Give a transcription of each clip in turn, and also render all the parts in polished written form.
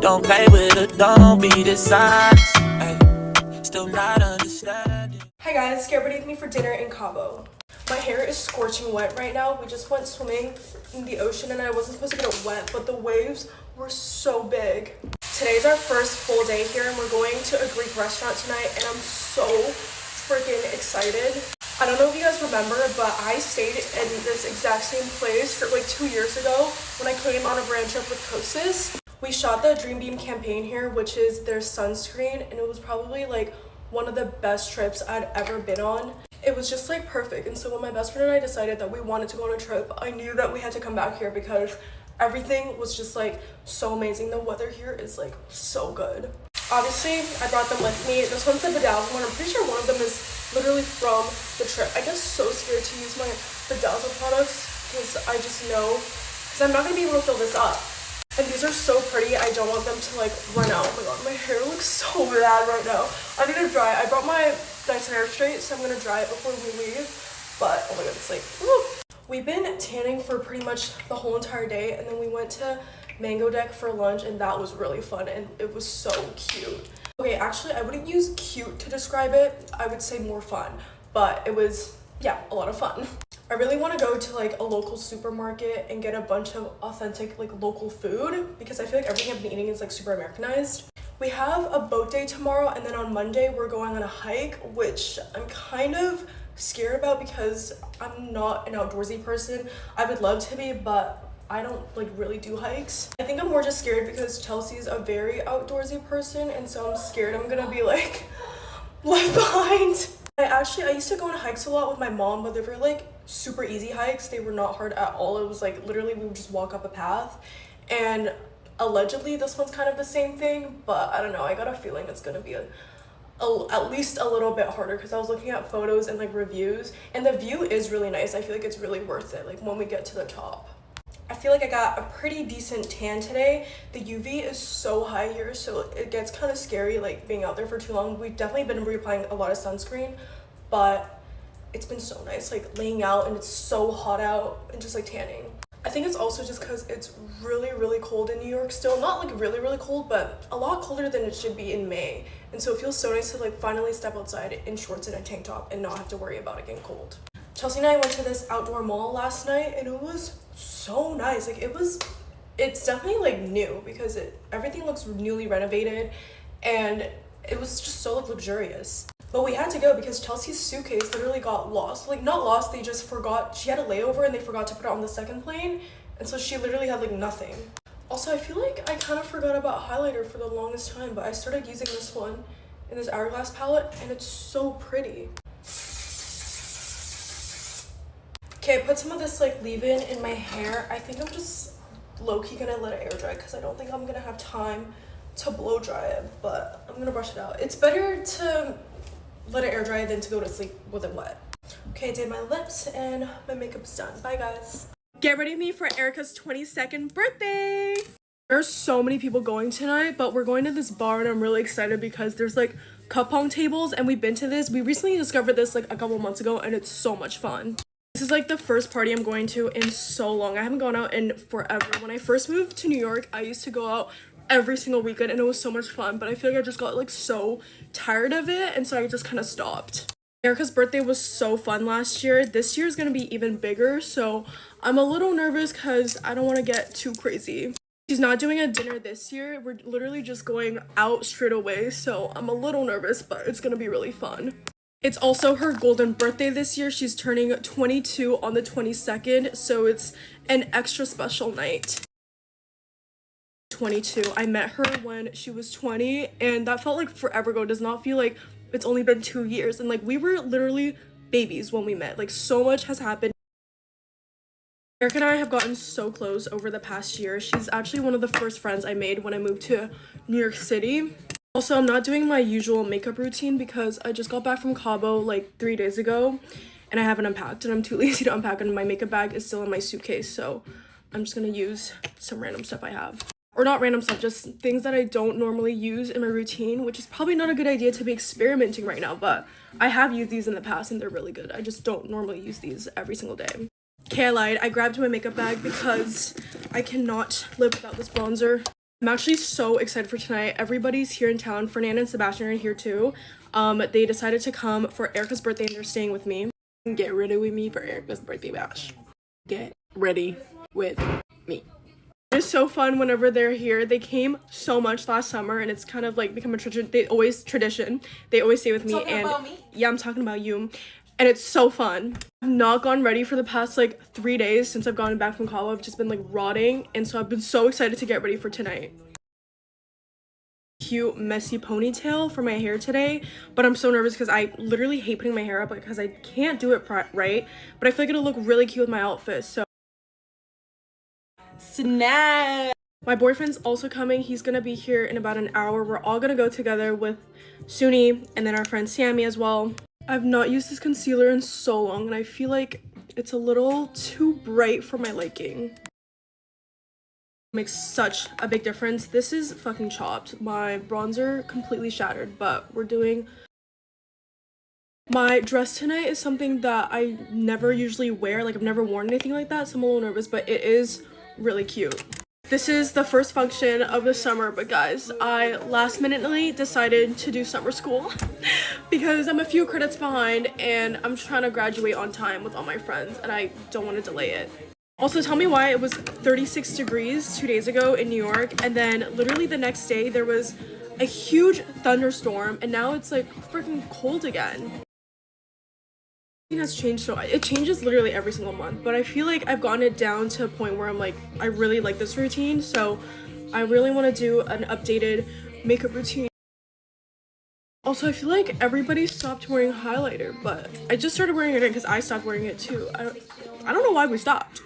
Don't play with it, don't be dishonest. Still not understanding. Hi guys, get ready with me for dinner in Cabo. My hair is scorching wet right now. We just went swimming in the ocean and I wasn't supposed to get it wet, but the waves were so big. Today's our first full day here and we're going to a Greek restaurant tonight and I'm so freaking excited. I don't know if you guys remember, but I stayed in this exact same place for like 2 years ago when I came on a brand trip with Kostas. We shot the Dream Beam campaign here, which is their sunscreen, and it was probably like one of the best trips I'd ever been on. It was just like perfect. And so when my best friend and I decided that we wanted to go on a trip, I knew that we had to come back here because everything was just like so amazing. The weather here is like so good. Obviously, I brought them with me. This one's the Bedazzle one. I'm pretty sure one of them is literally from the trip. I get so scared to use my Bedazzle products because I just know, because I'm not going to be able to fill this up. And these are so pretty. I don't want them to like run out. Oh my god, my hair looks so bad right now. I need to dry it. I brought my Dyson hair straight, so I'm going to dry it before we leave. But oh my god, it's like, woo. We've been tanning for pretty much the whole entire day. And then we went to Mango Deck for lunch and that was really fun and it was so cute. Okay, actually I wouldn't use cute to describe it. I would say more fun, but it was, yeah, a lot of fun. I really want to go to like a local supermarket and get a bunch of authentic like local food because I feel like everything I've been eating is like super Americanized. We have a boat day tomorrow and then on Monday we're going on a hike, which I'm kind of scared about because I'm not an outdoorsy person. I would love to be, but I don't like really do hikes. I think I'm more just scared because Chelsea's a very outdoorsy person and so I'm scared I'm gonna be like left behind. I used to go on hikes a lot with my mom, but they were like super easy hikes. They were not hard at all. It was like literally we would just walk up a path and allegedly this one's kind of the same thing, but I don't know. I got a feeling it's gonna be at least a little bit harder because I was looking at photos and like reviews and the view is really nice. I feel like it's really worth it like when we get to the top. I feel like I got a pretty decent tan today. The UV is so high here, so it gets kind of scary like being out there for too long. We've definitely been reapplying a lot of sunscreen, but it's been so nice like laying out and it's so hot out and just like tanning. I think it's also just because it's really cold in New York still. Not like really cold, but a lot colder than it should be in May. And so it feels so nice to like finally step outside in shorts and a tank top and not have to worry about it getting cold. Chelsea and I went to this outdoor mall last night and it was so nice. Like it's definitely like new because everything looks newly renovated and it was just so like luxurious. But we had to go because Chelsea's suitcase literally got lost. Like not lost, they just forgot. She had a layover and they forgot to put it on the second plane. And so she literally had like nothing. Also, I feel like I kind of forgot about highlighter for the longest time, but I started using this one in this Hourglass palette and it's so pretty. Okay, I put some of this like leave-in in my hair. I think I'm just low-key gonna let it air dry because I don't think I'm gonna have time to blow dry it, but I'm gonna brush it out. It's better to let it air dry than to go to sleep with it wet. Okay, I did my lips and my makeup's done. Bye guys. Get ready with me for Erica's 22nd birthday. There's so many people going tonight, but we're going to this bar and I'm really excited because there's like cup pong tables and we've been to this. We recently discovered this like a couple months ago and it's so much fun. This is like the first party I'm going to in so long. I haven't gone out in forever. When I first moved to New York, I used to go out every single weekend and it was so much fun, but I feel like I just got like so tired of it and so I just kind of stopped. Erica's birthday was so fun last year. This year is going to be even bigger, so I'm a little nervous because I don't want to get too crazy. She's not doing a dinner this year. We're literally just going out straight away, so I'm a little nervous, but it's going to be really fun. It's also her golden birthday this year. She's turning 22 on the 22nd, so it's an extra special night. 22. I met her when she was 20 and that felt like forever ago. It does not feel like it's only been 2 years and like we were literally babies when we met. Like so much has happened. Erica and I have gotten so close over the past year. She's actually one of the first friends I made when I moved to New York City. Also, I'm not doing my usual makeup routine because I just got back from Cabo like 3 days ago and I haven't unpacked and I'm too lazy to unpack and my makeup bag is still in my suitcase, so I'm just gonna use some random stuff I have. Or not random stuff, just things that I don't normally use in my routine, which is probably not a good idea to be experimenting right now, but I have used these in the past and they're really good. I just don't normally use these every single day. Okay, I lied. I grabbed my makeup bag because I cannot live without this bronzer. I'm actually so excited for tonight. Everybody's here in town. Fernanda and Sebastian are here too. They decided to come for Erica's birthday and they're staying with me. Get ready with me for Erica's birthday bash. Get ready with me. It's so fun whenever they're here. They came so much last summer and it's kind of like become a tradition. They always stay with me. Talking about me? Yeah, I'm talking about you. And it's so fun. I've not gotten ready for the past like 3 days since I've gotten back from Cabo. I've just been like rotting, and so I've been so excited to get ready for tonight. Cute messy ponytail for my hair today, but I'm so nervous because I literally hate putting my hair up because I can't do it right, but I feel like it'll look really cute with my outfit. So snap. My boyfriend's also coming. He's gonna be here in about an hour. We're all gonna go together with Suni and then our friend Sammy as well. I've not used this concealer in so long and I feel like it's a little too bright for my liking. Makes such a big difference. This is fucking chopped. My bronzer completely shattered, but we're doing... My dress tonight is something that I never usually wear. Like, I've never worn anything like that, so I'm a little nervous, but it is really cute. This is the first function of the summer, but guys, I last-minutely decided to do summer school because I'm a few credits behind and I'm trying to graduate on time with all my friends and I don't want to delay it. Also, tell me why it was 36 degrees 2 days ago in New York and then literally the next day there was a huge thunderstorm and now it's like freaking cold again. Has changed, so it changes literally every single month, but I feel like I've gotten it down to a point where I'm like, I really like this routine, so I really want to do an updated makeup routine. Also, I feel like everybody stopped wearing highlighter, but I just started wearing it because I stopped wearing it too. I don't know why we stopped.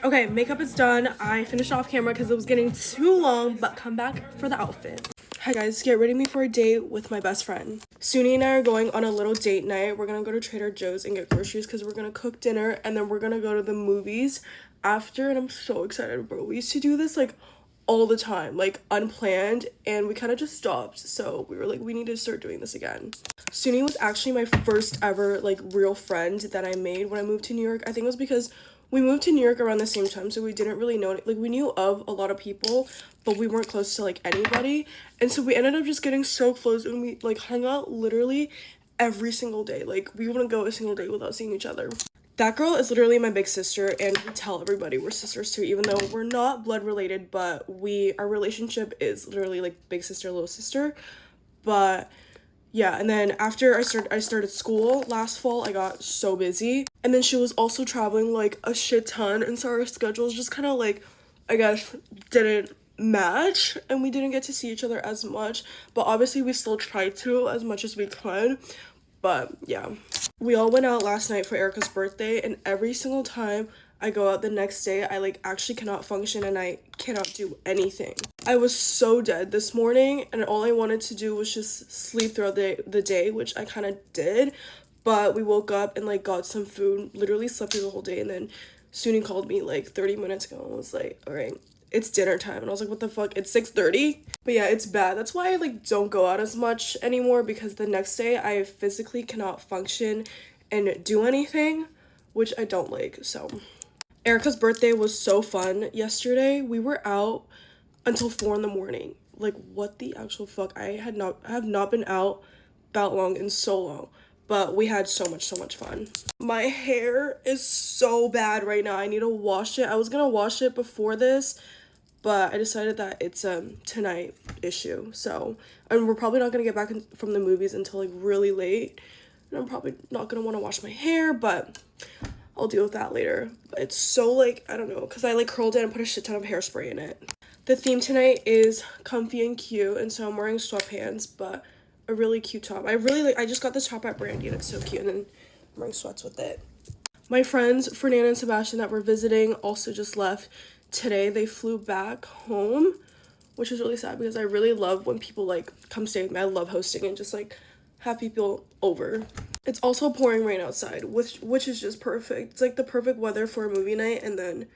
Okay, makeup is done. I finished off camera because it was getting too long, but come back for the outfit. Hi guys, get ready me for a date with my best friend. Suni and I are going on a little date night. We're gonna go to Trader Joe's and get groceries because we're gonna cook dinner and then we're gonna go to the movies after, and I'm so excited, bro. We used to do this like all the time, like unplanned, and we kind of just stopped, so we were like, we need to start doing this again. Suni was actually my first ever like real friend that I made when I moved to New York. I think it was because we moved to New York around the same time, so we didn't really know, like we knew of a lot of people, but we weren't close to like anybody, and so we ended up just getting so close and we like hung out literally every single day. Like we wouldn't go a single day without seeing each other. That girl is literally my big sister, and we tell everybody we're sisters too, even though we're not blood related, but our relationship is literally like big sister, little sister. But yeah, and then after I started school last fall, I got so busy, and then she was also traveling like a shit ton, and so our schedules just kind of like, I guess, didn't match, and we didn't get to see each other as much, but obviously we still tried to as much as we could. But yeah, we all went out last night for Erica's birthday, and every single time I go out the next day, I like actually cannot function and I cannot do anything. I was so dead this morning, and all I wanted to do was just sleep throughout the day, which I kind of did. But we woke up and like got some food, literally slept through the whole day, and then Suni called me like 30 minutes ago and was like, all right, it's dinner time. And I was like, what the fuck, it's 6:30? But yeah, it's bad. That's why I like don't go out as much anymore, because the next day I physically cannot function and do anything, which I don't like. So Erica's birthday was so fun yesterday. We were out until 4 in the morning. Like, what the actual fuck? I have not been out that long in so long, but we had so much fun. My hair is so bad right now. I need to wash it. I was gonna wash it before this, but I decided that it's a tonight issue. So, and we're probably not gonna get back from the movies until like really late, and I'm probably not gonna want to wash my hair, but I'll deal with that later. But it's so like, I don't know, because I like curled it and put a shit ton of hairspray in it. The theme tonight is comfy and cute, and so I'm wearing sweatpants, but a really cute top. I just got this top at Brandy and it's so cute, and then I'm wearing sweats with it. My friends Fernanda and Sebastian that were visiting also just left today. They flew back home, which is really sad because I really love when people like come stay with me. I love hosting and just like have people over. It's also pouring rain outside, which is just perfect. It's like the perfect weather for a movie night and then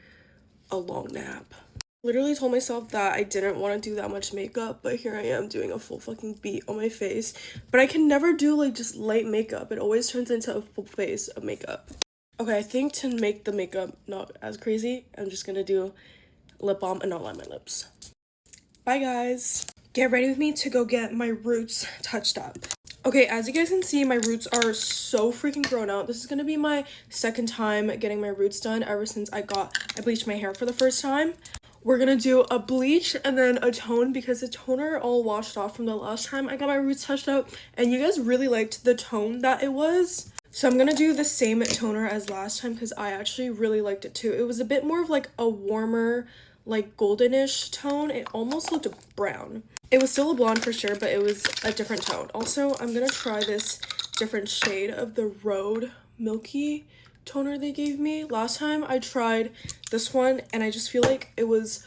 a long nap. Literally told myself that I didn't want to do that much makeup, but here I am doing a full fucking beat on my face. But I can never do like just light makeup. It always turns into a full face of makeup. Okay, I think to make the makeup not as crazy, I'm just gonna do lip balm and not line my lips. Bye, guys. Get ready with me to go get my roots touched up. Okay, as you guys can see, my roots are so freaking grown out. This is gonna be my second time getting my roots done ever since I bleached my hair for the first time. We're gonna do a bleach and then a tone because the toner all washed off from the last time I got my roots touched up, and you guys really liked the tone that it was. So I'm gonna do the same toner as last time because I actually really liked it too. It was a bit more of like a warmer, like goldenish tone. It almost looked brown. It was still a blonde for sure, but it was a different tone. Also, I'm gonna try this different shade of the Road Milky toner they gave me. Last time I tried this one and I just feel like it was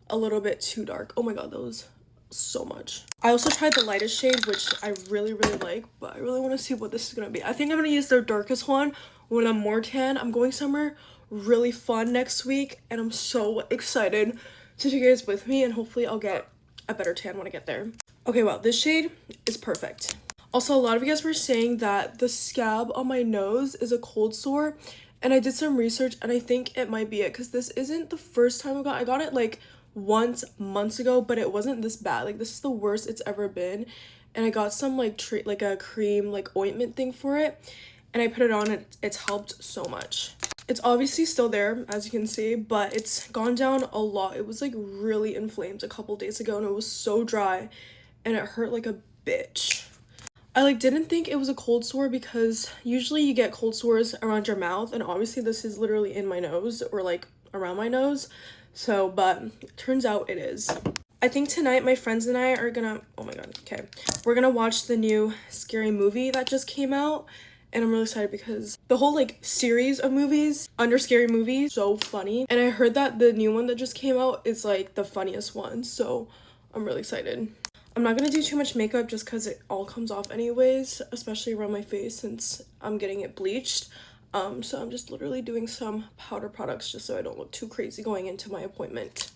a little bit too dark. Oh my god, that was so much. I also tried the lightest shade, which I really like, but I really want to see what this is gonna be. I think I'm gonna use their darkest one when I'm more tan. I'm going somewhere really fun next week and I'm so excited to take you guys with me, and hopefully I'll get a better tan when I get there. Okay, well, this shade is perfect. Also, a lot of you guys were saying that the scab on my nose is a cold sore, and I did some research and I think it might be it because this isn't the first time I got it like once months ago, but it wasn't this bad. Like, this is the worst it's ever been, and I got some like a cream like ointment thing for it, and I put it on and it's helped so much. It's obviously still there, as you can see, but it's gone down a lot. It was like really inflamed a couple days ago and it was so dry and it hurt like a bitch. I like didn't think it was a cold sore because usually you get cold sores around your mouth, and obviously this is literally in my nose or like around my nose. So, but turns out it is. I think tonight my friends and I are gonna, oh my god, okay. We're gonna watch the new scary movie that just came out, and I'm really excited because the whole like series of movies under scary movies, so funny. And I heard that the new one that just came out is like the funniest one, so I'm really excited. I'm not gonna do too much makeup just because it all comes off anyways, especially around my face since I'm getting it bleached. So I'm just literally doing some powder products just so I don't look too crazy going into my appointment.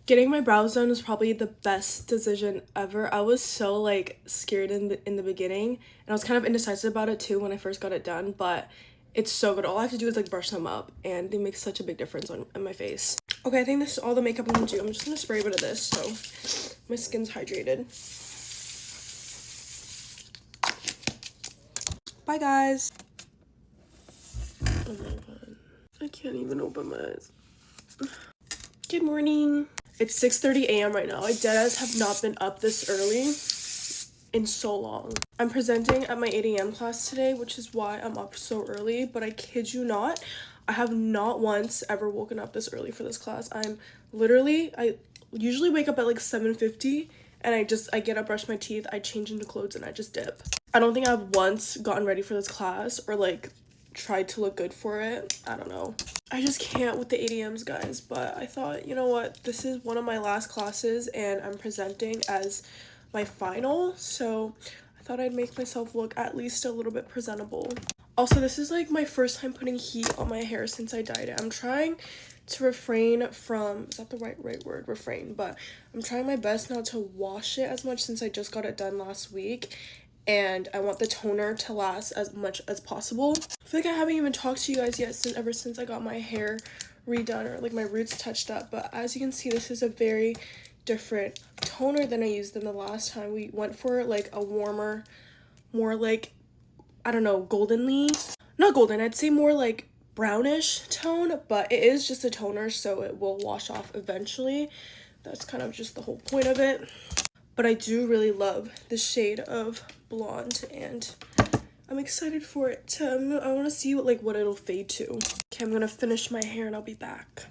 Getting my brows done was probably the best decision ever. I was so like scared in the beginning, and I was kind of indecisive about it too when I first got it done, but it's so good. All I have to do is like brush them up and they make such a big difference on my face. Okay, I think this is all the makeup I'm gonna do. I'm just gonna spray a bit of this so my skin's hydrated. Bye, guys. Oh my god, I can't even open my eyes. Good morning. It's 6:30 a.m. right now. I deadass have not been up this early in so long. I'm presenting at my 8 a.m. class today, which is why I'm up so early, but I kid you not, I have not once ever woken up this early for this class. I usually wake up at like 7:50 and I get up, brush my teeth, I change into clothes, and I just dip. I don't think I've once gotten ready for this class or like tried to look good for it. I don't know. I just can't with the 8 a.m.s, guys, but I thought, you know what, this is one of my last classes and I'm presenting as my final, so I thought I'd make myself look at least a little bit presentable. Also, this is like my first time putting heat on my hair since I dyed it. I'm trying to refrain from, is that the right word, refrain, but I'm trying my best not to wash it as much since I just got it done last week, and I want the toner to last as much as possible. I feel like I haven't even talked to you guys yet ever since I got my hair redone or like my roots touched up, but as you can see, this is a very different toner than I used in the last time. We went for like a warmer, more like, I don't know, not golden, I'd say more like brownish tone, but it is just a toner, so it will wash off eventually. That's kind of just the whole point of it. But I do really love the shade of blonde, and I'm excited for it to, I want to see what it'll fade to. Okay, I'm gonna finish my hair and I'll be back.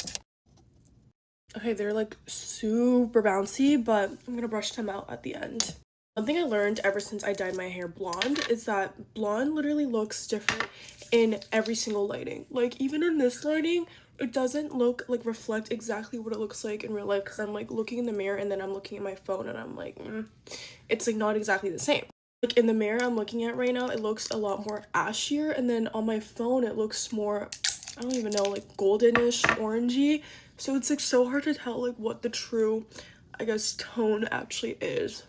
Okay, they're like super bouncy, but I'm gonna brush them out at the end. One thing I learned ever since I dyed my hair blonde is that blonde literally looks different in every single lighting. Like, even in this lighting, it doesn't reflect exactly what it looks like in real life, because I'm like looking in the mirror and then I'm looking at my phone and I'm like, it's like not exactly the same. Like in the mirror I'm looking at right now, it looks a lot more ashier, and then on my phone it looks more, I don't even know, like goldenish, orangey. So it's like so hard to tell like what the true, I guess, tone actually is.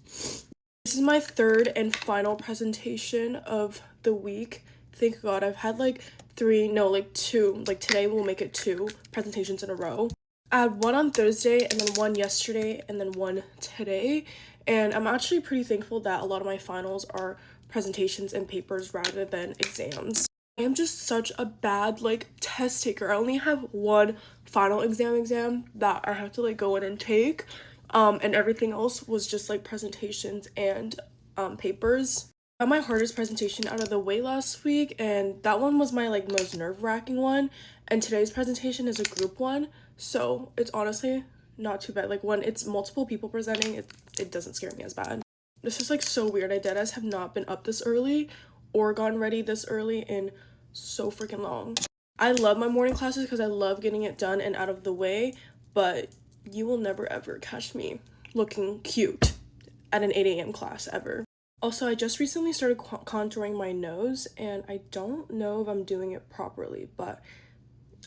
This is my third and final presentation of the week. Thank God, I've had like 3, no, like 2, like today we'll make it 2 presentations in a row. I had one on Thursday and then one yesterday and then one today, and I'm actually pretty thankful that a lot of my finals are presentations and papers rather than exams. I am just such a bad like test taker. I only have one final exam that I have to like go in and take, and everything else was just like presentations and papers. I got my hardest presentation out of the way last week, and that one was my like most nerve-wracking one, and today's presentation is a group one, so it's honestly not too bad. Like when it's multiple people presenting, it doesn't scare me as bad. This is like so weird. I deadass have not been up this early or gotten ready this early in so freaking long. I love my morning classes because I love getting it done and out of the way, but you will never ever catch me looking cute at an 8 a.m. class ever. Also, I just recently started contouring my nose, and I don't know if I'm doing it properly, but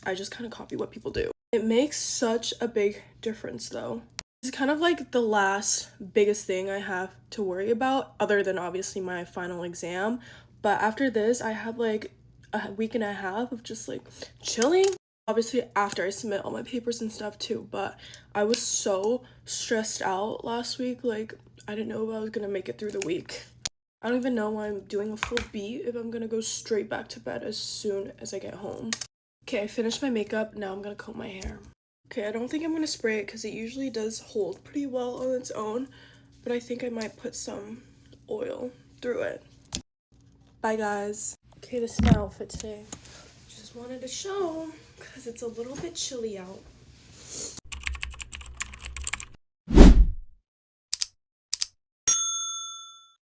I just kind of copy what people do. It makes such a big difference though. This is kind of like the last biggest thing I have to worry about, other than obviously my final exam. But after this, I have like a week and a half of just like chilling. Obviously after I submit all my papers and stuff too, but I was so stressed out last week. Like I didn't know if I was gonna make it through the week. I don't even know why I'm doing a full beat if I'm gonna go straight back to bed as soon as I get home. Okay, I finished my makeup. Now I'm gonna comb my hair. Okay, I don't think I'm gonna spray it because it usually does hold pretty well on its own, but I think I might put some oil through it. Bye guys. Okay, this is my outfit today. Just wanted to show because it's a little bit chilly out.